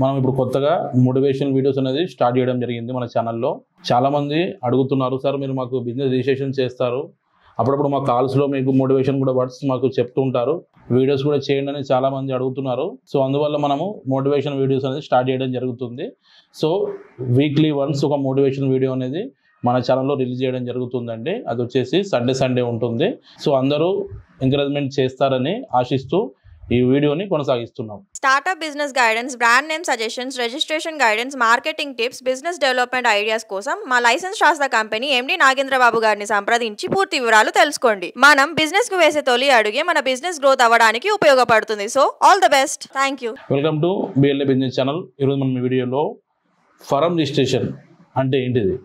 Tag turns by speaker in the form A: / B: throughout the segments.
A: మనం ఇప్పుడు కొత్తగా మోటివేషనల్ వీడియోస్ అనేది స్టార్ట్ చేయడం జరిగింది మన ఛానల్లో. చాలామంది అడుగుతున్నారు, సార్ మీరు మాకు బిజినెస్ రిజిస్ట్రేషన్ చేస్తారు, అప్పుడప్పుడు మా కాల్స్లో మీకు మోటివేషన్ కూడా వర్డ్స్ మాకు చెప్తూ ఉంటారు, వీడియోస్ కూడా చేయండి అని చాలామంది అడుగుతున్నారు. సో అందువల్ల మనము మోటివేషన్ వీడియోస్ అనేది స్టార్ట్ చేయడం జరుగుతుంది. సో వీక్లీ వన్స్ ఒక మోటివేషన్ వీడియో అనేది మన ఛానల్లో రిలీజ్ చేయడం జరుగుతుందండి. అది వచ్చేసి సండే ఉంటుంది. సో అందరూ ఎంకరేజ్మెంట్ చేస్తారని ఆశిస్తూ ఈ వీడియోని కొనసాగిస్తున్నాం.
B: Startup business guidance, brand name suggestions, registration guidance, marketing tips, business development ideas కోసం మా లైసెన్స్ శాస్త్ర కంపెనీ ఎండి నాగేంద్రబాబు గారిని సంప్రదించి పూర్తి వివరాలు తెలుసుకోండి. మనం బిజినెస్ కు వేసే తొలి అడుగే మన బిజినెస్ గ్రోత్ అవ్వడానికి ఉపయోగపడుతుంది. So all the best. Thank you.
A: Welcome to BLA business channel. ఈరోజు మన వీడియోలో ఫరం రిజిస్ట్రేషన్ అంటే ఏంటిది,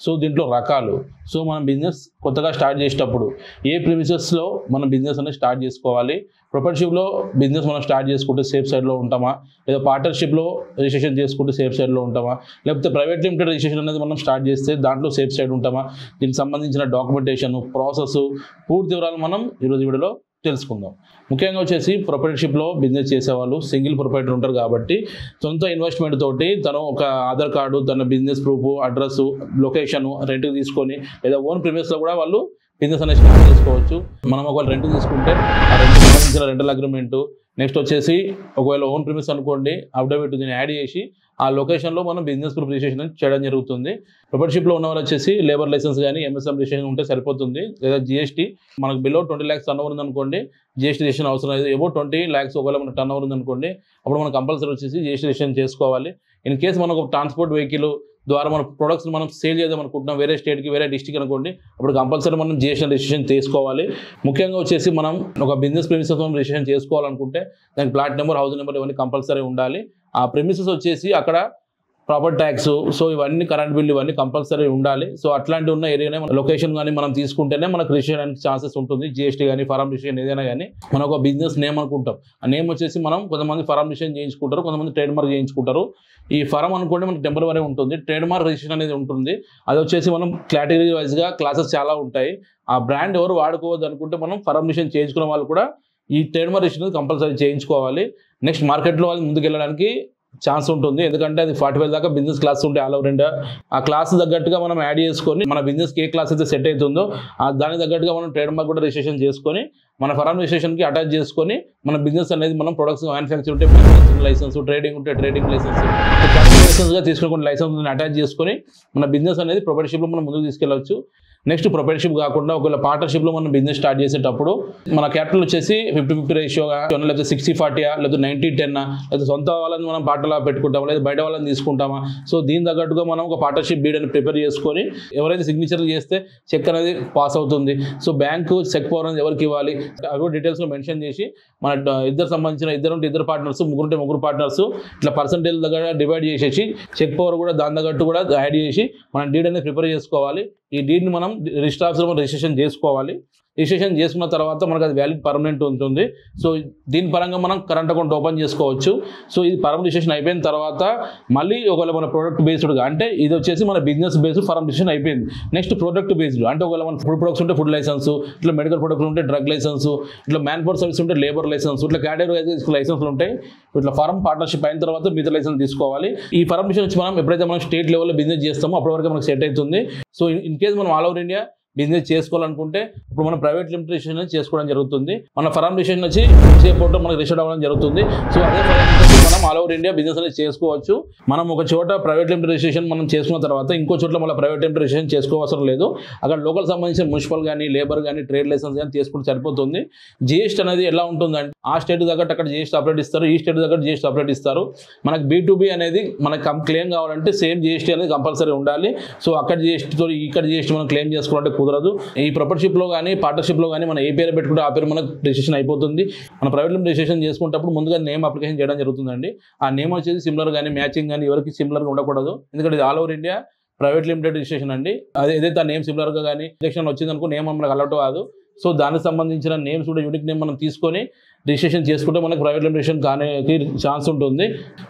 A: సో దీంట్లో రకాలు, సో మనం బిజినెస్ కొత్తగా స్టార్ట్ చేసేటప్పుడు ఏ ప్రిమిసెస్లో మనం బిజినెస్ అనేది స్టార్ట్ చేసుకోవాలి, ప్రొపర్షిప్లో బిజినెస్ మనం స్టార్ట్ చేసుకుంటే సేఫ్ సైడ్లో ఉంటామా, లేదా పార్ట్నర్షిప్లో రిజిస్ట్రేషన్ చేసుకుంటే సేఫ్ సైడ్లో ఉంటామా, లేకపోతే ప్రైవేట్ లిమిటెడ్ రిజిస్ట్రేషన్ అనేది మనం స్టార్ట్ చేస్తే దాంట్లో సేఫ్ సైడ్ ఉంటామా, దీనికి సంబంధించిన డాక్యుమెంటేషన్ ప్రాసెస్ పూర్తి వివరాలు మనం ఈరోజు వీడియోలో తెలుసుకుందాం. ముఖ్యంగా వచ్చేసి ప్రొపరేటర్షిప్లో బిజినెస్ చేసేవాళ్ళు సింగిల్ ప్రొపరేటర్ ఉంటారు కాబట్టి సొంత ఇన్వెస్ట్మెంట్ తోటి తను ఒక ఆధార్ కార్డు, తన బిజినెస్ ప్రూఫ్, అడ్రస్, లొకేషన్ రెంట్కి తీసుకొని లేదా ఓన్ ప్రిమిసెస్లో కూడా వాళ్ళు బిజినెస్ అనేది స్టార్ట్ చేసుకోవచ్చు. మనం ఒకవేళ రెంట్ తీసుకుంటే ఆ రెంట్కి సంబంధించిన రెంటల్ అగ్రిమెంటు, నెక్స్ట్ వచ్చేసి ఒకవేళ ఓన్ ప్రిమిస్ అనుకోండి అఫిడవిట్ దీన్ని యాడ్ చేసి ఆ లొకేషన్లో మనం బిజినెస్ ప్రూఫ్ రిజిస్ట్రేషన్ చేయడం జరుగుతుంది. ప్రొపరేటర్షిప్లో ఉన్న వాళ్ళు వచ్చేసి లేబర్ లైసెన్స్ కానీ ఎంఎస్ఎం రిజిస్ట్రేషన్ ఉంటే సరిపోతుంది, లేదా జిఎస్టీ మనకు బిలో 20 lakhs టర్న్ ఓవర్ ఉందనుకోండి జిఎస్టీ రిజిస్ట్రేషన్ అవసరం లేదు. ఏవో 20 lakhs ఒకవేళ మన టర్న్ ఓవర్ ఉందనుకోండి అప్పుడు మనం కంపల్సరీ వచ్చేసి జిఎస్టీ రిజిస్ట్రేషన్ చేసుకోవాలి. ఇన్ కేసు మనకు ట్రాన్స్పోర్ట్ వెహికల్ ద్వారా మన ప్రొడక్ట్స్ మనం సేల్ చేద్దాం అనుకుంటున్నాం వేరే స్టేట్కి, వేరే డిస్ట్రిక్ట్ అనుకోండి, అప్పుడు కంపల్సరీ మనం జిఎస్టీ రిజిస్ట్రేషన్ చేసుకోవాలి. ముఖ్యంగా వచ్చేసి మనం ఒక బిజినెస్ ప్రెమిసెస్ మనం రిజిస్ట్రేషన్ చేసుకోవాలనుకుంటే దానికి ప్లాట్ నెంబర్, హౌస్ నెంబర్ ఇవన్నీ కంపల్సరీ ఉండాలి. ఆ ప్రెమిసెస్ వచ్చేసి అక్కడ ప్రాపర్టీ ట్యాక్స్, సో ఇవన్నీ కరెంట్ బిల్ ఇవన్నీ కంపల్సరీ ఉండాలి. సో అట్లాంటి ఉన్న ఏరియానే లొకేషన్ కానీ మనం తీసుకుంటేనే మనకు రిజిస్ట్రేషన్ ఛాన్సెస్ ఉంటుంది. జిఎస్టీ కానీ ఫారం రిజిస్ట్రేషన్ ఏదైనా కానీ మనం ఒక బిజినెస్ నేమ్ అనుకుంటాం, ఆ నేమ్ వచ్చేసి మనం కొంతమంది ఫారం రిజిస్ట్రేషన్ చేయించుకుంటారు, కొంతమంది ట్రేడ్ మార్క్ చేయించుకుంటారు. ఈ ఫారం అనుకోండి మనకు టెంపరరీ ఉంటుంది, ట్రేడ్ మార్క్ రిజిస్ట్రేషన్ అనేది ఉంటుంది. అది వచ్చేసి మనం కేటగిరీ వైజ్గా క్లాసెస్ చాలా ఉంటాయి. ఆ బ్రాండ్ ఎవరు వాడుకోవద్దు అనుకుంటే మనం ఫారం రిజిస్ట్రేషన్ చేయించుకున్న వాళ్ళు కూడా ఈ ట్రేడ్ మార్క్ రిజిస్ట్రేషన్ కంపల్సరీ చేయించుకోవాలి. నెక్స్ట్ మార్కెట్లో వాళ్ళు ముందుకు వెళ్ళడానికి ఛాన్స్ ఉంటుంది, ఎందుకంటే అది 45 దాకా బిజినెస్ క్లాస్ ఉంటాయి ఆల్ ఓవర్ ఇండియా. ఆ క్లాస్ తగ్గట్టుగా మనం యాడ్ చేసుకొని మన బిజినెస్కి ఏ క్లాస్ అయితే సెట్ అవుతుందో దానికి తగ్గట్టుగా మనం ట్రేడ్ మార్క్ కూడా రిజిస్ట్రేషన్ చేసుకొని మన ఫారం రిజిస్ట్రేషన్కి అటాచ్ చేసుకొని మన బిజినెస్ అనేది మనం ప్రొడక్ట్స్ మ్యానుఫ్యాక్చర్ ఉంటే మ్యానుఫ్యాక్చరింగ్ లైసెన్స్, ట్రేడింగ్ ఉంటే ట్రేడింగ్ లైసెన్స్, లైసెన్స్గా తీసుకుని లైసెన్స్ అటాచ్ చేసుకొని మన బిజినెస్ అనేది ప్రొపరేటర్షిప్లో మనం ముందుకు తీసుకెళ్ళవచ్చు. నెక్స్ట్ ప్రొపరేటర్షిప్ కాకుండా ఒకవేళ పార్ట్నర్షిప్లో మనం బిజినెస్ స్టార్ట్ చేసేటప్పుడు మన క్యాపిటల్ వచ్చేసి 50-50 రేషియోగా, లేకపోతే 60-40, లేకపోతే 90-10, లేకపోతే సొంత వాళ్ళని మనం పార్ట్నర్లా పెట్టుకుంటామా, లేదా బయట వాళ్ళని తీసుకుంటామా, సో దీని తగ్గట్టుగా మనం ఒక పార్ట్నర్షిప్ బీడ్ అని ప్రిపేర్ చేసుకొని ఎవరైతే సిగ్నేచర్ చేస్తే చెక్ అనేది పాస్ అవుతుంది. సో బ్యాంకు చెక్ పవర్ అనేది ఎవరికి ఇవ్వాలి అవి డీటెయిల్స్లో మెన్షన్ చేసి మన ఇద్దరు సంబంధించిన ఇద్దరు పార్ట్నర్స్, ముగ్గురు పార్ట్నర్స్ ఇట్లా పర్సంటేజ్ దగ్గర డివైడ్ చేసేసి చెక్ పవర్ కూడా దాని తగ్గట్టు కూడా యాడ్ చేసి మనం డీడ్ అనేది ప్రిపేర్ చేసుకోవాలి. ఈ డీడ్ని మనం రిజిస్టర్ ఆఫీస్లో మనం రిజిస్ట్రేషన్ చేసుకోవాలి. రిజిస్ట్రేషన్ చేసుకున్న తర్వాత మనకు అది వ్యాలిడ్ పర్మనెంట్ ఉంటుంది. సో దీని పరంగా మనం కరెంట్ అకౌంట్ ఓపెన్ చేసుకోవచ్చు. సో ఇది పర్మనెంట్ రిజిస్ట్రేషన్ అయిపోయిన తర్వాత మళ్ళీ ఒకవేళ మన ప్రోడక్ట్ బేస్డ్గా, అంటే ఇది వచ్చేసి మన బిజినెస్ బేస్డ్ ఫారం రిజిస్ట్రేషన్ అయిపోయింది. నెక్స్ట్ ప్రొడక్ట్ బేస్డ్ అంటే ఒకవేళ మన ఫుడ్ ప్రొడక్ట్స్ ఉంటే ఫుడ్ లైసెన్స్, ఇట్లా మెడికల్ ప్రొడక్ట్స్ ఉంటే డ్రగ్ లైసెన్స్, ఇట్లా మ్యాన్ పవర్ సర్వీస్ ఉంటే లేబర్ లైసెన్స్, ఇట్లా కేటగిరీ లైసెన్స్లు ఉంటాయి. ఇట్లా ఫారం పార్ట్నర్షిప్ అయిన తర్వాత మిగతా లైసెన్స్ తీసుకోవాలి. ఈ ఫారం రిజిస్ట్రేషన్ వచ్చి మనం ఎప్పుడైతే మనం స్టేట్ లెవెల్లో బిజినెస్ చేస్తామో అప్పటి వరకు మనకు సెట్ అవుతుంది. సో ఇన్ కేసు మనం ఆల్ ఓవర్ ఇండియా బిజినెస్ చేసుకోవాలనుకుంటే ఇప్పుడు మనం ప్రైవేట్ లిమిటెడ్ రిజిస్ట్రేషన్ చేసుకోవడం జరుగుతుంది. మన ఫారం రిజిస్ట్రేషన్ వచ్చి పోర్టల్ మనకు రిజిస్టర్ అవ్వడం జరుగుతుంది. సో అదే మనం ఆల్ ఓవర్ ఇండియా బిజినెస్ అనేది చేసుకోవచ్చు. మనం ఒక చోట ప్రైవేట్ లిమిటెడ్ రిజిస్ట్రేషన్ మనం చేసుకున్న తర్వాత ఇంకో చోట్ల మళ్ళీ ప్రైవేట్ లిమిటెడ్ రిజిస్ట్రేషన్ చేసుకోవాల్సిన లేదు. అక్కడ లోకల్ సంబంధించిన మున్సిపల్ కానీ, లేబర్ కానీ, ట్రేడ్ లైసెన్స్ కానీ తీసుకుంటే సరిపోతుంది. జిఎస్టీ అనేది ఎలా ఉంటుందంటే ఆ స్టేట్ తగ్గట్టు అక్కడ జిఎస్టీ సపరేట్ ఇస్తారు, ఈ స్టేట్ తగ్గట్టు జిఎస్టీ సపరేట్ ఇస్తారు. మనకు B2B అనేది మనకు క్లెయిమ్ కావాలంటే సేమ్ జిఎస్టీ అనేది కంపల్సరీ ఉండాలి. సో అక్కడ జిఎస్టీతో ఇక్కడ జిఎస్టీ మనం క్లెయిమ్ చేసుకోవాలంటే కుదరదు. ఈ ప్రొపరేటర్షిప్లో కానీ పార్ట్నర్షిప్లో కానీ మనం ఏ పేరు పెట్టుకుంటే ఆ పేరు మనకు రిజిస్ట్రేషన్ అయిపోతుంది. మన ప్రైవేట్ లిమిటెడ్ రిజిస్ట్రేషన్ చేసుకున్నప్పుడు ముందుగా నేమ్ అప్లికేషన్ చేయడం జరుగుతుందండి. ఆ నేమ్ వచ్చేసి సిమిలర్ కానీ, మ్యాచింగ్ కానీ ఎవరికి సిమిలర్గా ఉండకూడదు, ఎందుకంటే ఇది all over India private limited registration అండి. అదే ఏదైతే ఆ నేమ్ సిమిలర్గా కానీ రిజిస్ట్రేషన్ వచ్చిందనుకో నేమ్ మనకు అలౌట్ కాదు. సో దానికి సంబంధించిన నేమ్స్ కూడా యూనిక్ నేమ్ మనం తీసుకొని రిజిస్ట్రేషన్ చేసుకుంటే మనకు ప్రైవేట్ లిమిటేషన్ కానీ ఛాన్స్ ఉంటుంది.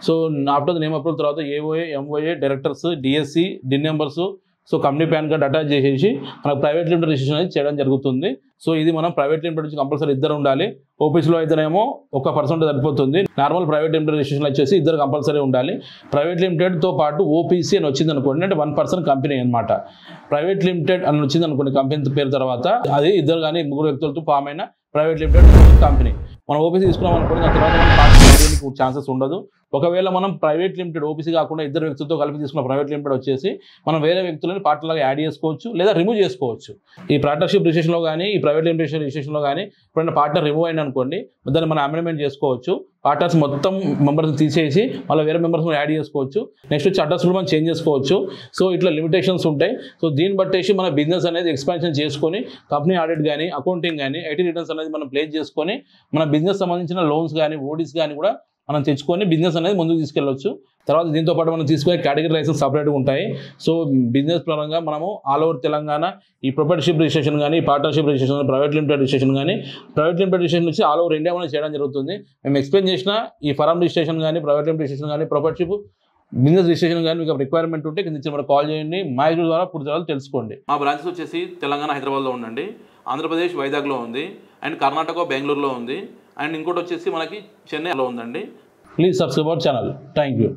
A: So after the name approval తర్వాత AOA, MOA, directors, DSC, DIN numbers, so company pan card attach చేసేసి మనకు ప్రైవేట్ లిమిటెడ్ రిజిస్ట్రేషన్ అనేది చేయడం జరుగుతుంది. సో ఇది మనం ప్రైవేట్ లిమిటెడ్ నుంచి కంపల్సరీ ఇద్దరు ఉండాలి. ఓపీసీలో అయితేనేమో 1% సరిపోతుంది. నార్మల్ ప్రైవేట్ లిమిటెడ్ రిజిస్ట్రేషన్ వచ్చేసి ఇద్దరు కంపల్సరీ ఉండాలి. ప్రైవేట్ లిమిటెడ్తో పాటు ఓపీసీ అని వచ్చింది అనుకోండి, అంటే 1% కంపెనీ అనమాట. ప్రైవేట్ లిమిటెడ్ అని వచ్చింది అనుకోండి కంపెనీ పేరు తర్వాత, అది ఇద్దరు కానీ ముగ్గురు వ్యక్తులతో ఫామ్ అయిన ప్రైవేట్ లిమిటెడ్ కంపెనీ. మనం ఓపీసీ తీసుకున్నాం అనుకోండి, దాని తర్వాత మనం పార్టీ ఛాన్సెస్ ఉండదు. ఒకవేళ మనం ప్రైవేట్ లిమిటెడ్ ఓపీసీ కాకుండా ఇద్దరు వ్యక్తులతో కలిపి తీసుకున్న ప్రైవేట్ లిమిటెడ్ వచ్చేసి మనం వేరే వ్యక్తులని పార్ట్నర్గా యాడ్ చేసుకోవచ్చు లేదా రిమూవ్ చేసుకోవచ్చు. ఈ పార్ట్నర్షిప్ రిజిస్ట్రేషన్లో కానీ ఈ ప్రైవేట్ లిమిటెడ్ రిజిస్ట్రేషన్లో కానీ ఎప్పుడైనా పార్ట్నర్ రిమూవ్ అయిన అనుకోండి, దాన్ని మనం అమెండ్మెంట్ చేసుకోవచ్చు. పార్ట్నర్స్ మొత్తం మెంబర్స్ తీసేసి మళ్ళీ వేరే మెంబర్స్ యాడ్ చేసుకోవచ్చు. నెక్స్ట్ వచ్చి అడ్రస్ కూడా మనం చేంజ్ చేసుకోవచ్చు. సో ఇట్లా లిమిటేషన్స్ ఉంటాయి. సో దీన్ని బట్టేసి మన బిజినెస్ అనేది ఎక్స్పాన్షన్ చేసుకొని కంపెనీ ఆడిట్ కానీ అకౌంటింగ్ కానీ ఐటీ రిటర్న్స్ అనేది మనం ప్లేస్ చేసుకొని మన బిజినెస్ సంబంధించిన లోన్స్ కానీ ఓడీస్ కానీ కూడా మనం తెచ్చుకొని బిజినెస్ అనేది ముందుకు తీసుకెళ్ళవచ్చు. తర్వాత దీంతో పాటు మనం తీసుకునే కేటగిరీ లైసెన్స్ సపరేట్గా ఉంటాయి. సో బిజినెస్ పరంగా మనము ఆల్ ఓవర్ తెలంగాణ ఈ ప్రొపర్టీషిప్ రిజిస్ట్రేషన్ కానీ partnership registration private limited registration కానీ ప్రైవేట్ లిమిటెడ్ రిజిస్ట్రేషన్ నుంచి ఆల్ ఓవర్ ఇండియా మనం చేయడం జరుగుతుంది. మేము ఎక్స్ప్లెయిన్ చేసిన ఈ ఫరం రిజిస్ట్రేషన్ కానీ ప్రైవేట్ లిమిటెడ్ రిజిస్ట్రేషన్ కానీ ప్రొపర్టీషిప్ బిజినెస్ రిజిస్ట్రేషన్ కానీ మీకు రిక్వైర్మెంట్ ఉంటే కింద మనకు కాల్ చేయండి. మా ఎగ్జిట్ ద్వారా పూర్తి వివరాలు తెలుసుకోండి. మా బ్రాంచెస్ వచ్చేసి తెలంగాణ హైదరాబాద్లో ఉండండి, ఆంధ్రప్రదేశ్ వైజాగ్లో ఉంది, అండ్ కర్ణాటక బెంగళూరులో ఉంది, అండ్ ఇంకోటి వచ్చేసి మనకి చెన్నైలో ఉందండి. Please subscribe our channel. Thank you.